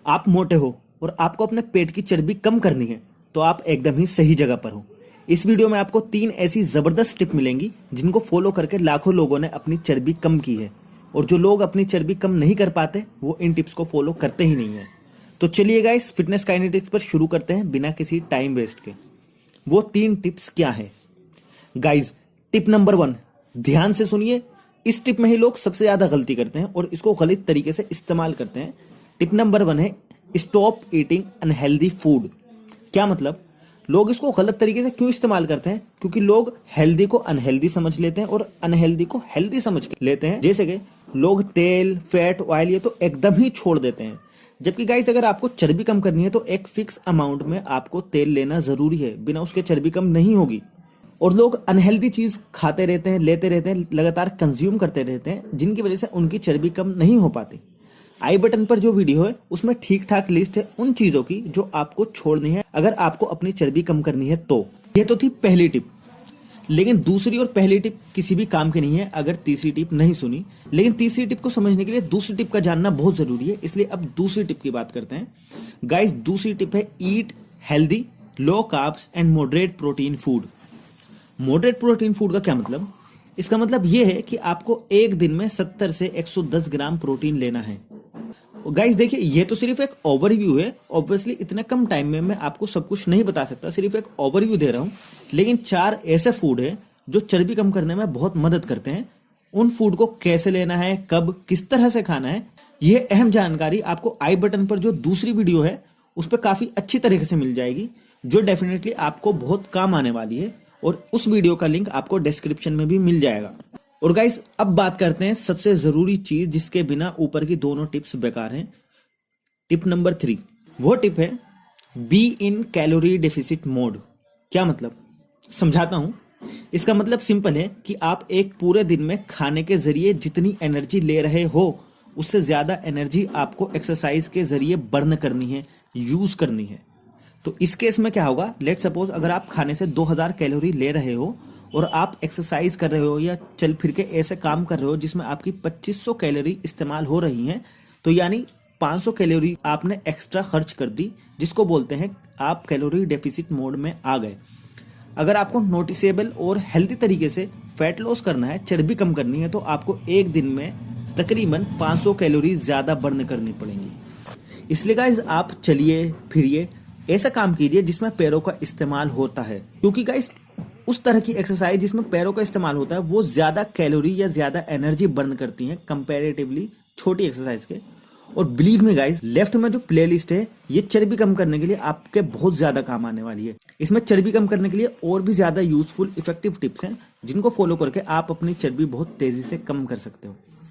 आप मोटे हो और आपको अपने पेट की चर्बी कम करनी है तो आप एकदम ही सही जगह पर हो। इस वीडियो में आपको 3 ऐसी जबरदस्त टिप मिलेंगी जिनको फॉलो करके लाखों लोगों ने अपनी चर्बी कम की है, और जो लोग अपनी चर्बी कम नहीं कर पाते वो इन टिप्स को फॉलो करते ही नहीं है। तो चलिए गाइस, फिटनेस काइनेटिक्स पर शुरू करते हैं बिना किसी टाइम वेस्ट के। वो 3 टिप्स क्या है गाइस? टिप नंबर 1, ध्यान से सुनिए। इस टिप में ही लोग सबसे ज्यादा गलती करते हैं और इसको गलत तरीके से इस्तेमाल करते हैं। टिप नंबर 1 है स्टॉप ईटिंग अनहेल्दी फूड। क्या मतलब? लोग इसको गलत तरीके से क्यों इस्तेमाल करते हैं? क्योंकि लोग हेल्दी को अनहेल्दी समझ लेते हैं और अनहेल्दी को हेल्दी समझ लेते हैं। जैसे कि लोग तेल, फैट, ऑयल ये तो एकदम ही छोड़ देते हैं। जबकि गाइस, अगर आपको चर्बी कम करनी है तो एक फिक्स अमाउंट में आपको तेल लेना जरूरी है, बिना उसके चर्बी कम नहीं होगी। और लोग अनहेल्दी चीज खाते रहते हैं, लेते रहते हैं, लगातार कंज्यूम करते रहते हैं, जिनकी वजह से उनकी चर्बी कम नहीं हो पाती। आई बटन पर जो वीडियो है उसमें ठीक ठाक लिस्ट है उन चीजों की जो आपको छोड़नी है अगर आपको अपनी चर्बी कम करनी है तो। ये तो थी पहली टिप। लेकिन दूसरी और पहली टिप किसी भी काम की नहीं है अगर तीसरी टिप नहीं सुनी। लेकिन तीसरी टिप को समझने के लिए दूसरी टिप का जानना बहुत जरूरी है, इसलिए अब दूसरी टिप की बात करते हैं। गाइस, दूसरी टिप है eat healthy, low carbs and moderate protein food. Moderate protein food का क्या मतलब? इसका मतलब यह है कि आपको एक दिन में 70 से 110 ग्राम प्रोटीन लेना है। गाइस देखिए, ये तो सिर्फ एक ओवरव्यू है। ऑब्वियसली इतने कम टाइम में मैं आपको सब कुछ नहीं बता सकता, सिर्फ एक ओवरव्यू दे रहा हूं। लेकिन 4 ऐसे फूड है जो चर्बी कम करने में बहुत मदद करते हैं। उन फूड को कैसे लेना है, कब, किस तरह से खाना है, यह अहम जानकारी आपको आई बटन पर जो दूसरी वीडियो है उस पर काफी अच्छी तरीके से मिल जाएगी, जो डेफिनेटली आपको बहुत काम आने वाली है। और उस वीडियो का लिंक आपको डिस्क्रिप्शन में भी मिल जाएगा। और गाइस, अब बात करते हैं सबसे जरूरी चीज जिसके बिना ऊपर की दोनों टिप्स बेकार हैं। टिप नंबर 3, वो टिप है be in calorie deficit mode. क्या मतलब? समझाता हूं। इसका मतलब सिंपल है कि आप एक पूरे दिन में खाने के जरिए जितनी एनर्जी ले रहे हो उससे ज्यादा एनर्जी आपको एक्सरसाइज के जरिए बर्न करनी है, यूज करनी है। तो इस केस में क्या होगा? लेट सपोज अगर आप खाने से 2000 कैलोरी ले रहे हो और आप एक्सरसाइज कर रहे हो या चल फिर के ऐसे काम कर रहे हो जिसमें आपकी 2500 कैलोरी इस्तेमाल हो रही हैं, तो यानी 500 कैलोरी आपने एक्स्ट्रा खर्च कर दी, जिसको बोलते हैं आप कैलोरी डेफिसिट मोड में आ गए। अगर आपको नोटिसेबल और हेल्दी तरीके से फैट लॉस करना है, चर्बी कम करनी है, तो आपको एक दिन में तकरीबन 500 कैलोरी ज्यादा बर्न करनी पड़ेंगी। इसलिए गाइस, आप चलिए फिरिए, ऐसा काम कीजिए जिसमें पैरों का इस्तेमाल होता है। क्योंकि गाइस, उस तरह की एक्सरसाइज जिसमें पैरों का इस्तेमाल होता है वो ज्यादा कैलोरी या ज्यादा एनर्जी बर्न करती हैं कंपैरेटिवली छोटी एक्सरसाइज के। और बिलीव मी गाइस, लेफ्ट में जो प्लेलिस्ट है ये चर्बी कम करने के लिए आपके बहुत ज्यादा काम आने वाली है। इसमें चर्बी कम करने के लिए और भी ज्यादा यूजफुल इफेक्टिव टिप्स हैं जिनको फॉलो करके आप अपनी चर्बी बहुत तेजी से कम कर सकते हो।